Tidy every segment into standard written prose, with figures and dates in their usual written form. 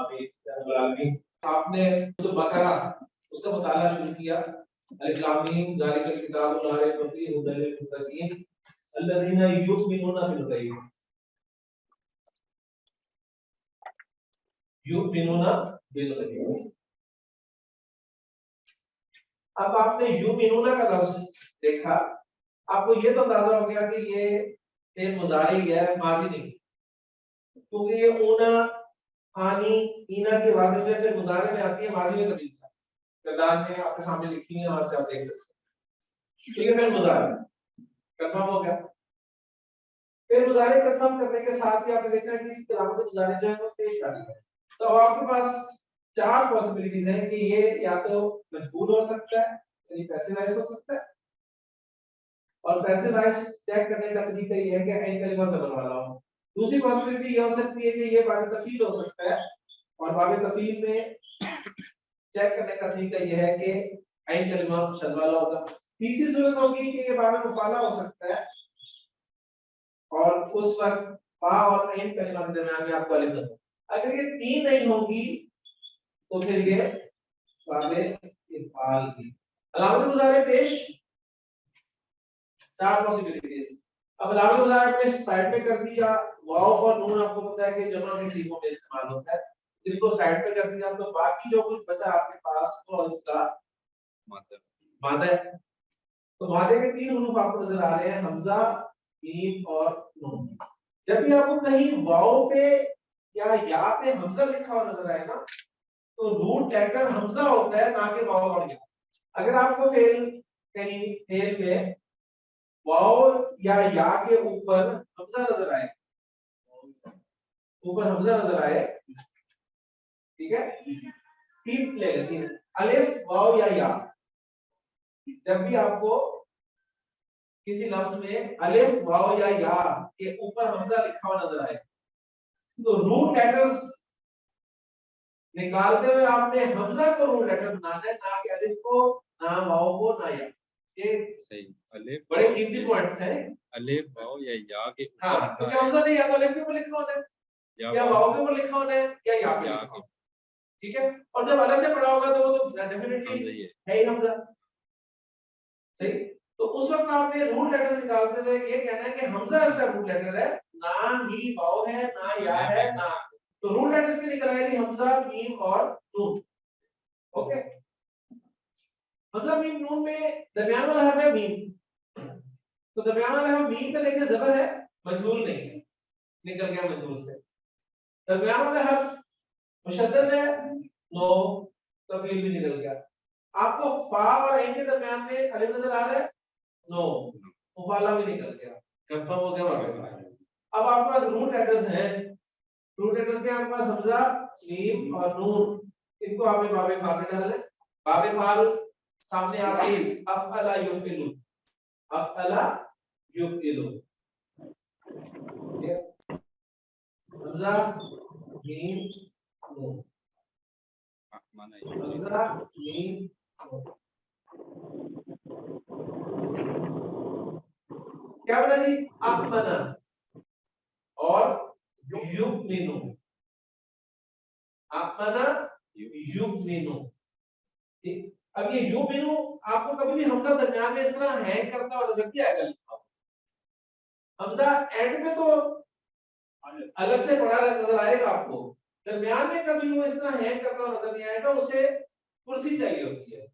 आमीन या रब्बल आलमीन। आपने सूरह बकरा उसका मुताला शुरू किया। अलिफ लाम मीम ज़ालिकल किताबु ला रैब फीहि हुदल लिल मुत्तकीन अल्लज़ीना युमिनूना बिल गैब युमिनूना बिल गैब। अब आपने युमिनूना का लफ्ज देखा, आपको ये तो अंदाजा हो गया कि ये एक मुजारी है, माजी नहीं, क्योंकि ये ऊना आनी ईना के वाज़े में फिर मुजारे में आती है, माजी में कभी नहीं। किरदार में आपके सामने लिखी है, वहां से आप देख सकते हैं। ठीक है, फिर मुजारे कंफर्म हो गया। फिर मुजारे कंफर्म करने के साथ ही आपने देखा है कि इसके अलावा मुजारे जो है वो पेश आ गए। तो अब आपके पास चार पॉसिबिलिटीज हैं कि ये या तो मजबूर हो सकता है, यानी पैसिवाइज हो सकता है, और पैसिवाइज चेक करने का तरीका ये है कि ऐन कलिमा ज़बर वाला हो। दूसरी पॉसिबिलिटी ये हो सकती है कि ये बाब तफील हो सकता है, और बाब तफील में चेक करने का तरीका ये है कि ऐन कलिमा शद वाला होगा। तीसरी सूरत होगी कि ये बाब मुफाला हो सकता है, और उस वक्त फा और ऐन कलिमा के दरमियान में आपको अलिफ नजर। अगर ये तीन नहीं होगी तो फिर ये बाब इफ़ाल की अलामत मुज़ारे पेश। चार पॉसिबिलिटीज। अब अलामत मुज़ारे पेश साइड पे कर दिया, वाव और नून आपको पता है कि जमा के सीगों में इस्तेमाल होता है, इसको साइड पे कर दिया तो बाकी जो कुछ बचा आपके पास वो इसका मादा है। तो मादे के तीन हुरूफ आपको नजर आ रहे हैं, हमजा, मीम और नून। जब भी आपको कहीं वाव पे या पे हमजा लिखा हुआ नजर आए ना, तो रूट लेटर हमजा होता है, ना कि वाव और या। अगर आपको फेल कहीं फेल में वाव या के ऊपर हमजा नजर आए, ऊपर हमजा नजर आए, ठीक है, तीन ले लेते हैं, अलिफ वाव या। जब भी आपको किसी लफ्ज में अलिफ वाव या के ऊपर हमजा लिखा हुआ नजर आए, तो रूट लेटर्स निकालते हुए आपने हमजा को रूट लेटर बनाना है, ना कि अलिफ को, ना वाव को, ना या। ये सही अलिफ बड़े कीमती पॉइंट्स हैं। अलिफ वाव या के ऊपर हाँ, तो क्या हमजा नहीं, या तो अलिफ के ऊपर लिखा होना है, या वाव के ऊपर लिखा होना है, या पे लिखा होना है। ठीक है, और जब अलग से पढ़ा होगा तो वो तो डेफिनेटली है ही हमजा। सही, तो उस वक्त आपने रूट लेटर्स निकालते हुए ये कहना है कि हमजा इसका रूट लेटर है, ना ही वाव है, ना या है, ना। तो रूट लेटर्स के निकल आएगी हमजा, मीम और नून। ओके, हमजा मीम नून में दरमियान वाला हर्फ है मीम, तो दरमियान वाला हर्फ मीम पे देखिए ज़बर है, मजबूर नहीं है, निकल गया मजबूर से। दरमियान वाला हर्फ मुशद्दद है, नो, तफील भी निकल गया। आपको फा और ऐन के दरमियान में अलिफ नजर आ रहा है, नो, मुफाला भी निकल गया, कंफर्म हो गया वहां। अब आपके पास रूट लेटर्स हैं, रूट लेटर्स के आपके पास हमजा, मीम और नून, इनको आपने बाबे फाल में डालना है। बाबे फाल सामने आपकी अफअला युफइलु, अफअला युफइलु, हमजा, मीम, नून, हमजा, मीम, नून। क्या बना जी? अमना और युमिनु, अमना युमिनु। ठीक, अब ये युमिनु आपको कभी भी हमजा दरमियान में इस तरह हैंग करता और नजर नहीं आएगा लिखा। हमजा एंड में तो अलग से पढ़ा नजर आएगा आपको, दरमियान में कभी वो इस तरह हैंग करता नजर नहीं आएगा, उसे कुर्सी चाहिए होती है।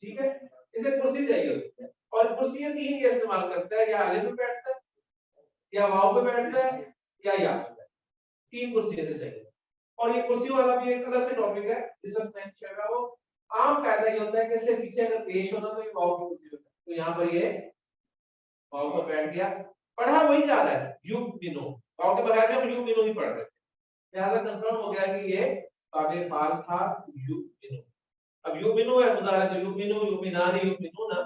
ठीक है, इसे कुर्सी चाहिए होती है, और कुर्सी ये तीन ये इस्तेमाल करता है, या अलिफ पे बैठता है, या वाव पे बैठता है, या पे बैठता है। तीन कुर्सी से चाहिए, और ये कुर्सी वाला भी एक अलग से टॉपिक है, इस सब में चलेगा। वो आम कायदा ये होता है कि इससे पीछे अगर पेश होना तो ये वाव की कुर्सी होता है, तो यहाँ पर ये वाव पर बैठ गया, पढ़ा वही जा रहा है, युमिनु, वाव के बगैर में हम युमिनु ही पढ़ रहे थे, लिहाजा कंफर्म हो गया कि ये बाबे फाल था, युमिनु। अब युमिनु है मुजारे, तो युमिनु, युमिनानी, युमिनुना,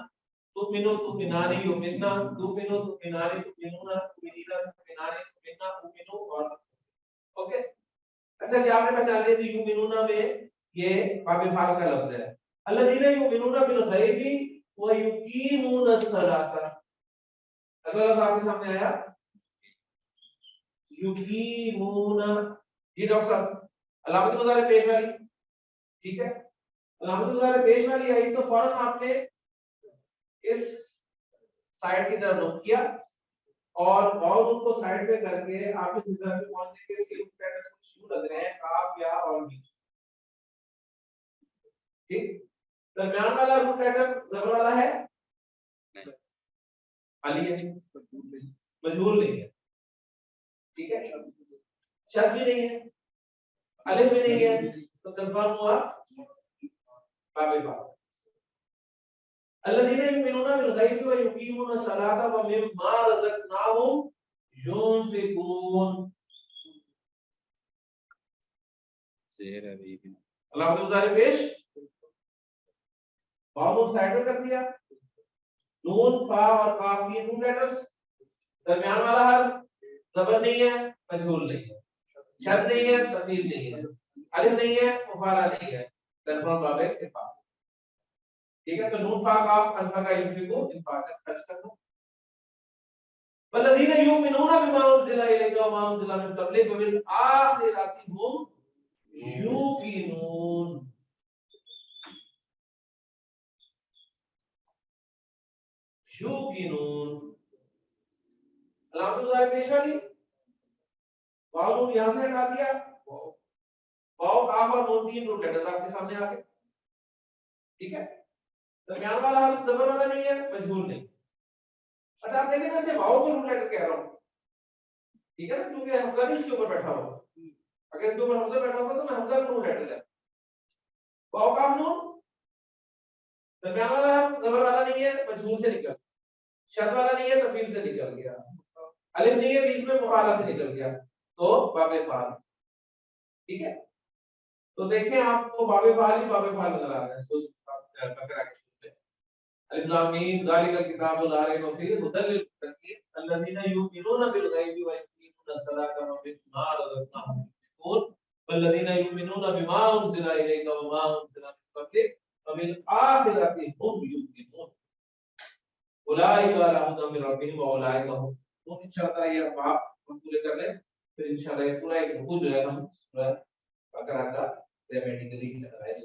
तुमिनु, तुमिनानी, युमिन्ना, तुमिनु, तुमिनानी, तुमिनुना, तुमिनीना, तुमिनानी, तुमिन्ना, तुमिनु और ओके। अच्छा, क्या आपने पहचान लिया थी युमिनुना में ये बाबे फाल का लफ्ज है। अल्लज़ीना युमिनूना बिल गैबी व युकीमूना अस्सलाता, अगला लफ्ज आपके सामने आया युकीमूना। जी डॉक्टर साहब, अलामत मुज़ारे पेश वाली, ठीक है, अलामत मुज़ारे पेश वाली आई तो फौरन आपने इस साइड की तरफ रुख किया और उनको साइड पे करके आप इस तरह पे पहुंचने के इसके पैटर्न कुछ यूं लग रहे हैं, काफ या और भी, ठीक। दरमियान वाला रूट पैटर्न जबर वाला है, खाली है, मजहूल नहीं है, ठीक है, शद भी नहीं है, अलिफ भी नहीं है, तो कंफर्म हुआ बाबे बा। अल्लज़ीना युमिनूना बिल गैबि व युकीमूना सलाता व मिम्मा रज़क़नाहुम युनफिकून। शेर अभी भी अल्लाह के मुज़ारे पेश वाव साइड में कर दिया, नून फा और काफ ये टू लेटर्स, दरमियान वाला हर्फ जबर नहीं है, मजहूल नहीं है, शद नहीं है, तफील नहीं है, अलिफ नहीं है, मुफाला नहीं है, कंफर्म बाबे इत्फाक, ठीक है। तो नून फा काफ अल्फा का युनफिकू इत्फाक टच कर दो। वल्लज़ीना युमिनूना बिमा उनज़िला इलैका व मा उनज़िला मिन क़ब्लिक व बिल आखिरति हुम यूक़िनून। यूक़िनून अलामत मुज़ारे पेश वाली वाव नून यहां से हटा दिया, वाव काफ और नून तीन रूट लेटर्स आपके सामने आ गए, ठीक है। दरमियान वाला हर्फ जबर वाला नहीं है, मजहूल नहीं। अच्छा आप देखिए, मैं से वाव के रूट लेटर कह रहा हूं, ठीक है ना, क्योंकि हमजा भी इसके ऊपर बैठा हुआ, अगर इसके ऊपर हमजा बैठा होता तो मैं हमजा का रूट लेटर लेता। वाव काफ नून, दरमियान वाला हर्फ जबर वाला नहीं है, मजहूल से निकल, शद वाला नहीं है, तफील से निकल गया, अलिफ नहीं है, बीच में मुकाला से निकल गया, तो बाबे फाल, ठीक है। तो देखें आपको बाबे फाल ही बाबे फाल नजर आ रहा है। सो बकरा के शुरू में अलिफ लाम मीम ज़ालिकल किताबु ला रैब फीह हुदल लिल मुत्तकीन अल्लज़ीना युमिनूना बिल गैबि व युकीमूना अस्सलाता व मिम्मा रज़क़नाहुम युनफिकून वल्लज़ीना युमिनूना बिमा उनज़िला इलैका व मा उनज़िला मिन क़ब्लिक व बिल आखिरति हुम युक़िनून उलाइका अला हुदा मिन रब्बिहिम व उलाइका हुम। तो इंशाअल्लाह ये आप पूरे कर लें, फिर इंशाअल्लाह ये पूरा एक रुकू जो है हम सूरह बकरा का ग्रामेटिकली रिवाइज